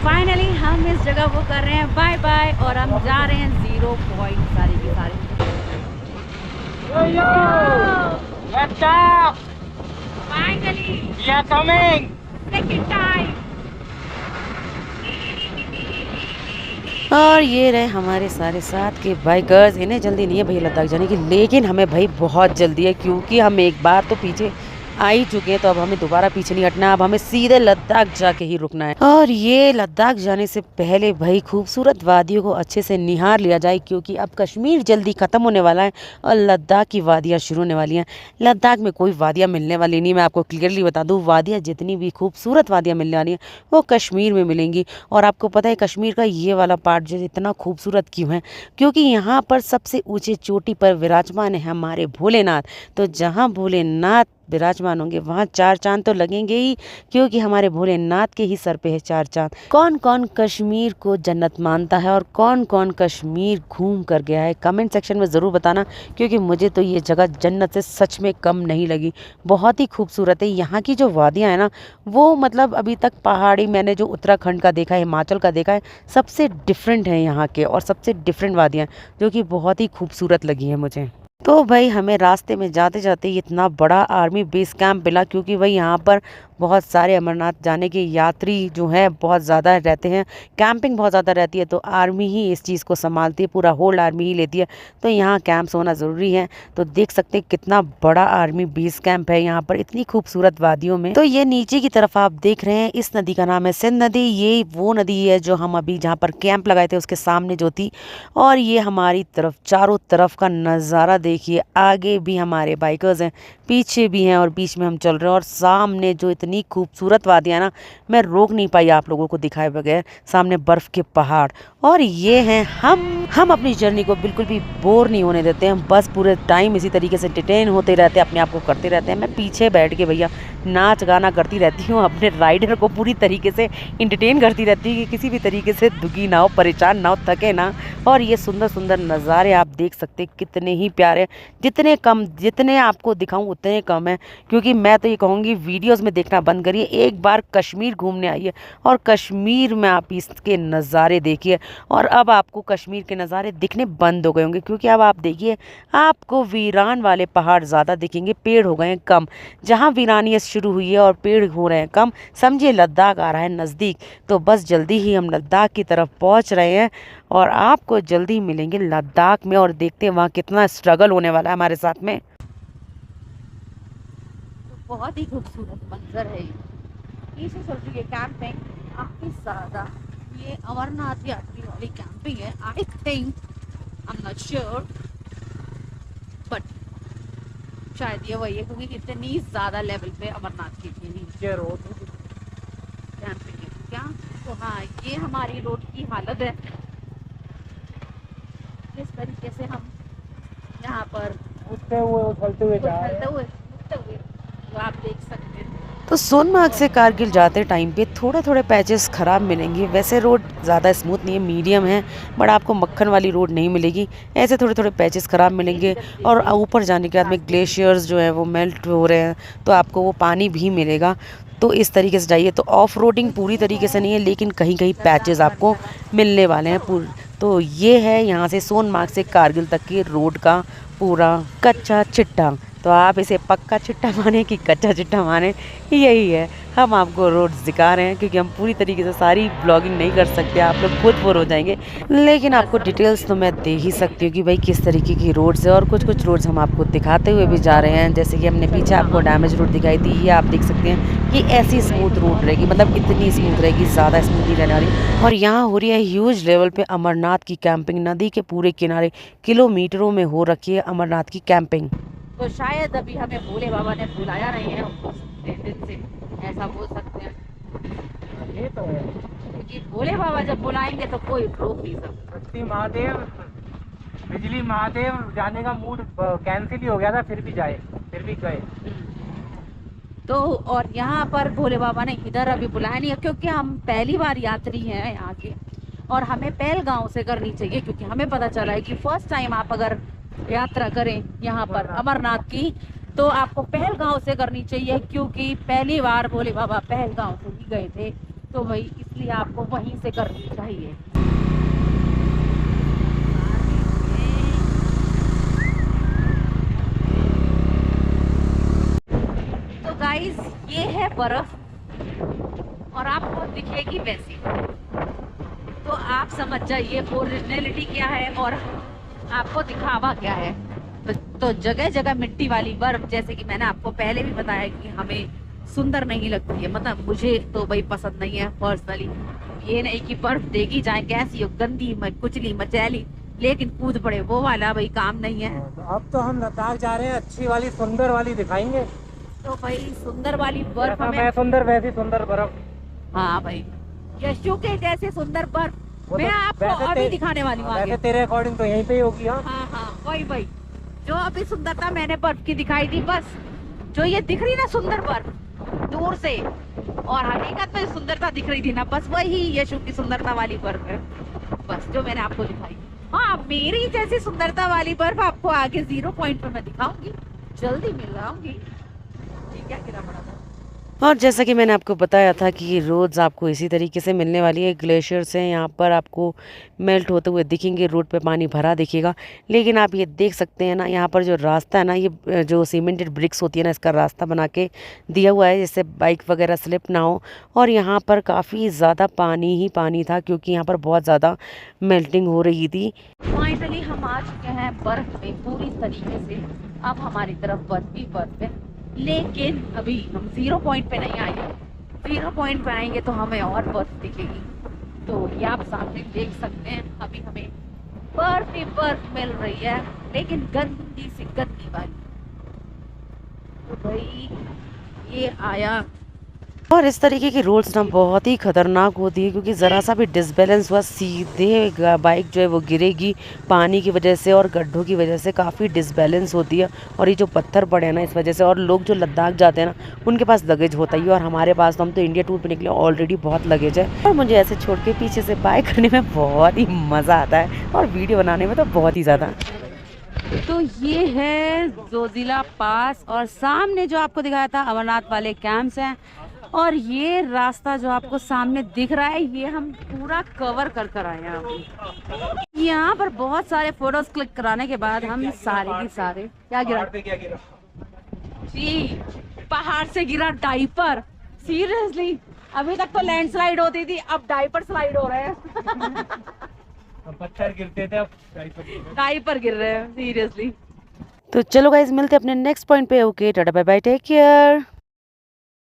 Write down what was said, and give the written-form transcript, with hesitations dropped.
Finally हम इस जगह को कर रहे हैं बाय बाय और हम जा रहे हैं 0 पॉइंट सारी की सारी। Finally We are coming. Second time. और ये रहे हमारे सारे साथ के बाइकर्स। इन्हें जल्दी नहीं है भैया लद्दाख जाने की, लेकिन हमें भाई बहुत जल्दी है क्योंकि हम एक बार तो पीछे आ ही चुके हैं, तो अब हमें दोबारा पीछे नहीं हटना, अब हमें सीधे लद्दाख जाके ही रुकना है। और ये लद्दाख जाने से पहले भाई खूबसूरत वादियों को अच्छे से निहार लिया जाए क्योंकि अब कश्मीर जल्दी ख़त्म होने वाला है और लद्दाख की वादियाँ शुरू होने वाली हैं। लद्दाख में कोई वादियाँ मिलने वाली नहीं, मैं आपको क्लियरली बता दूँ। वादियाँ जितनी भी खूबसूरत वादियाँ मिलने वाली हैं वो कश्मीर में मिलेंगी। और आपको पता है कश्मीर का ये वाला पार्ट जो इतना खूबसूरत क्यों है, क्योंकि यहाँ पर सबसे ऊँची चोटी पर विराजमान है हमारे भोलेनाथ। तो जहाँ भोलेनाथ विराजमान होंगे वहाँ 4 चांद तो लगेंगे ही, क्योंकि हमारे भोलेनाथ के ही सर पे है 4 चांद। कौन कौन कश्मीर को जन्नत मानता है और कौन कौन कश्मीर घूम कर गया है, कमेंट सेक्शन में ज़रूर बताना, क्योंकि मुझे तो ये जगह जन्नत से सच में कम नहीं लगी। बहुत ही खूबसूरत है। यहाँ की जो वादियाँ हैं ना, वो मतलब अभी तक पहाड़ी मैंने जो उत्तराखंड का देखा है, हिमाचल का देखा है, सबसे डिफरेंट है यहाँ के और सबसे डिफरेंट वादियाँ, जो कि बहुत ही खूबसूरत लगी हैं मुझे। तो भाई हमें रास्ते में जाते जाते इतना बड़ा आर्मी बेस कैंप मिला, क्योंकि भाई यहाँ पर बहुत सारे अमरनाथ जाने के यात्री जो हैं बहुत ज़्यादा रहते हैं, कैंपिंग बहुत ज़्यादा रहती है, तो आर्मी ही इस चीज़ को संभालती है, पूरा होल्ड आर्मी ही लेती है, तो यहाँ कैंप्स होना ज़रूरी है। तो देख सकते हैं कितना बड़ा आर्मी बेस कैंप है यहाँ पर इतनी खूबसूरत वादियों में। तो ये नीचे की तरफ आप देख रहे हैं, इस नदी का नाम है सिंध नदी। ये वो नदी है जो हम अभी जहाँ पर कैंप लगाए थे उसके सामने जो थी। और ये हमारी तरफ चारों तरफ का नज़ारा देखिए, आगे भी हमारे बाइकर्स हैं, पीछे भी हैं और बीच में हम चल रहे हैं। और सामने जो इतनी खूबसूरत वादियाँ ना, मैं रोक नहीं पाई आप लोगों को दिखाए बगैर। सामने बर्फ़ के पहाड़ और ये हैं हम अपनी जर्नी को बिल्कुल भी बोर नहीं होने देते हैं, बस पूरे टाइम इसी तरीके से डिटेन होते रहते हैं, अपने आप को करते रहते हैं। मैं पीछे बैठ के भैया नाच गाना करती रहती हूँ, अपने राइडर को पूरी तरीके से इंटरटेन करती रहती हूँ कि किसी भी तरीके से दुखी ना हो, परेशान ना हो, थके ना। और ये सुंदर सुंदर नज़ारे आप देख सकते हैं कितने ही प्यारे, जितने आपको दिखाऊं उतने कम है, क्योंकि मैं तो ये कहूँगी वीडियोस में देखना बंद करिए, एक बार कश्मीर घूमने आइए और कश्मीर में आप इसके नज़ारे देखिए। और अब आपको कश्मीर के नज़ारे दिखने बंद हो गए होंगे, क्योंकि अब आप देखिए आपको वीरान वाले पहाड़ ज़्यादा दिखेंगे, पेड़ हो गए हैं कम। जहाँ वीरानियत शुरू हुई है और पेड़ हो रहे हैं कम, समझिए लद्दाख आ रहा है नज़दीक। तो बस जल्दी ही हम लद्दाख की तरफ पहुँच रहे हैं और आपको जल्दी मिलेंगे लद्दाख में, और देखते हैं वहाँ कितना स्ट्रगल होने वाला है हमारे साथ में। तो बहुत ही खूबसूरत मंजर है ये। पीछे चल रही है कैंपिंग काफी ज्यादा। ये अमरनाथ यात्री वाली कैंपिंग है, I think, I am not sure, but शायद ये वही है, क्योंकि इतनी ज्यादा लेवल पे अमरनाथ की नीचे रोड कैंपिंग है क्या। तो हाँ, ये हमारी रोड की हालत है, जिस तरीके से हम यहाँ पर उठते हुए उछलते हुए जा रहे हैं। उठते हुए तो आप देख सकते हैं। तो सोनमार्ग से कारगिल जाते टाइम पे थोड़े थोड़े पैचेस ख़राब मिलेंगे, वैसे रोड ज़्यादा स्मूथ नहीं है, मीडियम है, बट आपको मक्खन वाली रोड नहीं मिलेगी, ऐसे थोड़े थोड़े पैचेस ख़राब मिलेंगे। और ऊपर जाने के बाद में ग्लेशियर्स जो है वो मेल्ट हो रहे हैं, तो आपको वो पानी भी मिलेगा। तो इस तरीके से जाइए। तो ऑफ रोडिंग पूरी तरीके से नहीं है, लेकिन कहीं कहीं पैचेस आपको मिलने वाले हैं। तो ये है यहाँ से सोनमार्ग से कारगिल तक की रोड का पूरा कच्चा चिट्टा। तो आप इसे पक्का चिट्टा माने कि कच्चा चिट्टा माने, यही है। हम आपको रोड्स दिखा रहे हैं क्योंकि हम पूरी तरीके से सारी ब्लॉगिंग नहीं कर सकते, आप लोग खुद बोर हो जाएंगे, लेकिन आपको डिटेल्स तो मैं दे ही सकती हूँ कि भाई किस तरीके की रोड्स है। और कुछ कुछ रोड्स हम आपको दिखाते हुए भी जा रहे हैं, जैसे कि हमने पीछे आपको डैमेज रोड दिखाई थी, ये आप देख सकते हैं कि ऐसी स्मूथ रोड रहेगी, मतलब इतनी स्मूथ रहेगी, ज़्यादा स्मूथ नहीं रहने वाली। और यहाँ हो रही है ह्यूज लेवल पे अमरनाथ की कैंपिंग, नदी के पूरे किनारे किलोमीटरों में हो रखी है अमरनाथ की कैंपिंग। तो शायद अभी हमें भोले बाबा ने बुलाया नहीं है, दिन से ऐसा बोल सकते हैं। ये तो है, क्योंकि भोले बाबा जब बुलाएंगे तो कोई रोक नहीं सकता। शक्ति महादेव, बिजली महादेव जाने का मूड कैंसिल ही हो गया था, फिर भी गए। तो और यहाँ पर भोले बाबा ने इधर अभी बुलाया नहीं है, क्योंकि हम पहली बार यात्री हैं यहाँ के, और हमें पहलगांव से करनी चाहिए, क्योंकि हमें पता चला है कि फर्स्ट टाइम आप अगर यात्रा करें यहाँ पर अमरनाथ की, तो आपको पहलगांव से करनी चाहिए, क्योंकि पहली बार भोले बाबा पहलगांव से ही गए थे। तो भाई इसलिए आपको वहीं से करनी चाहिए। तो गाइस ये है बर्फ और आपको दिखेगी वैसी, तो आप समझ जाइए ओरिजिनलिटी क्या है और आपको दिखावा क्या है। तो जगह जगह मिट्टी वाली बर्फ, जैसे कि मैंने आपको पहले भी बताया कि हमें सुंदर नहीं लगती है, मतलब मुझे तो भाई पसंद नहीं है पर्सनली। ये नहीं कि बर्फ देखी जाए कैसी हो, गंदी कुचली मचैली, लेकिन कूद पड़े वो वाला भाई काम नहीं है। तो अब तो हम लद्दाख जा रहे हैं, अच्छी वाली सुंदर वाली दिखाएंगे। तो भाई सुंदर वाली बर्फ जैसा हमें, मैं सुंदर वैसी सुंदर बर्फ। हाँ भाई यशु के जैसे सुंदर बर्फ वो मैं तो आपको वैसे अभी दिखाने वाली हूँ आगे। वैसे तेरे अकॉर्डिंग तो यहीं पे ही होगी। हाँ हाँ हाँ वही वही जो अभी सुंदरता मैंने बर्फ की दिखाई थी, बस जो ये दिख रही ना सुंदर बर्फ दूर से, और हकीकत में सुंदरता दिख रही थी ना, बस वही यशु की सुंदरता वाली बर्फ है, बस जो मैंने आपको दिखाई। हाँ मेरी जैसी सुंदरता वाली बर्फ आपको आगे 0 पॉइंट पे मैं दिखाऊंगी, जल्दी मिलाऊंगी। ठीक है गिरा पड़ा था। और जैसा कि मैंने आपको बताया था कि ये रोड्स आपको इसी तरीके से मिलने वाली है। ग्लेशियर्स हैं यहाँ पर, आपको मेल्ट होते हुए दिखेंगे, रोड पे पानी भरा दिखेगा। लेकिन आप ये देख सकते हैं ना, यहाँ पर जो रास्ता है ना, ये जो सीमेंटेड ब्रिक्स होती है ना, इसका रास्ता बना के दिया हुआ है जिससे बाइक वगैरह स्लिप ना हो। और यहाँ पर काफ़ी ज़्यादा पानी ही पानी था, क्योंकि यहाँ पर बहुत ज़्यादा मेल्टिंग हो रही थी। फाइनली हम आ चुके हैं बर्फ में पूरी तरीके से, अब हमारी तरफ बर्फ ही बर्फ है। लेकिन अभी हम 0 पॉइंट पे नहीं आए, 0 पॉइंट पे आएंगे तो हमें और बर्फ दिखेगी। तो ये आप सामने देख सकते हैं, अभी हमें बर्फ ही बर्फ मिल रही है, लेकिन गंदी सी गंदी वाली। तो भाई ये आया, और इस तरीके की रोड्स ना बहुत ही खतरनाक होती है, क्योंकि ज़रा सा भी डिसबैलेंस हुआ सीधे बाइक जो है वो गिरेगी पानी की वजह से, और गड्ढों की वजह से काफ़ी डिसबैलेंस होती है। और ये जो पत्थर पड़े हैं ना, इस वजह से, और लोग जो लद्दाख जाते हैं ना उनके पास लगेज होता ही है, और हमारे पास तो हम तो इंडिया टूर पे निकले ऑलरेडी बहुत लगेज है। और मुझे ऐसे छोड़ के पीछे से बाइक करने में बहुत ही मज़ा आता है, और वीडियो बनाने में तो बहुत ही ज़्यादा। तो ये है जोजिला पास, और सामने जो आपको दिखाया था अमरनाथ वाले कैंप्स हैं, और ये रास्ता जो आपको सामने दिख रहा है ये हम पूरा कवर कर कर आए हैं। यहाँ पर बहुत सारे फोटोज क्लिक कराने के बाद हम सारे की सारे क्या गिरा जी, पहाड़ से गिरा डाइपर। सीरियसली अभी तक तो लैंडस्लाइड होती थी, अब डाइपर स्लाइड हो रहे हैं। पत्थर गिरते थे, अब डाइपर गिर रहे हैं सीरियसली। तो चलो गाइज, मिलते हैं अपने नेक्स्ट पॉइंट पे। Okay tata bye bye, take care.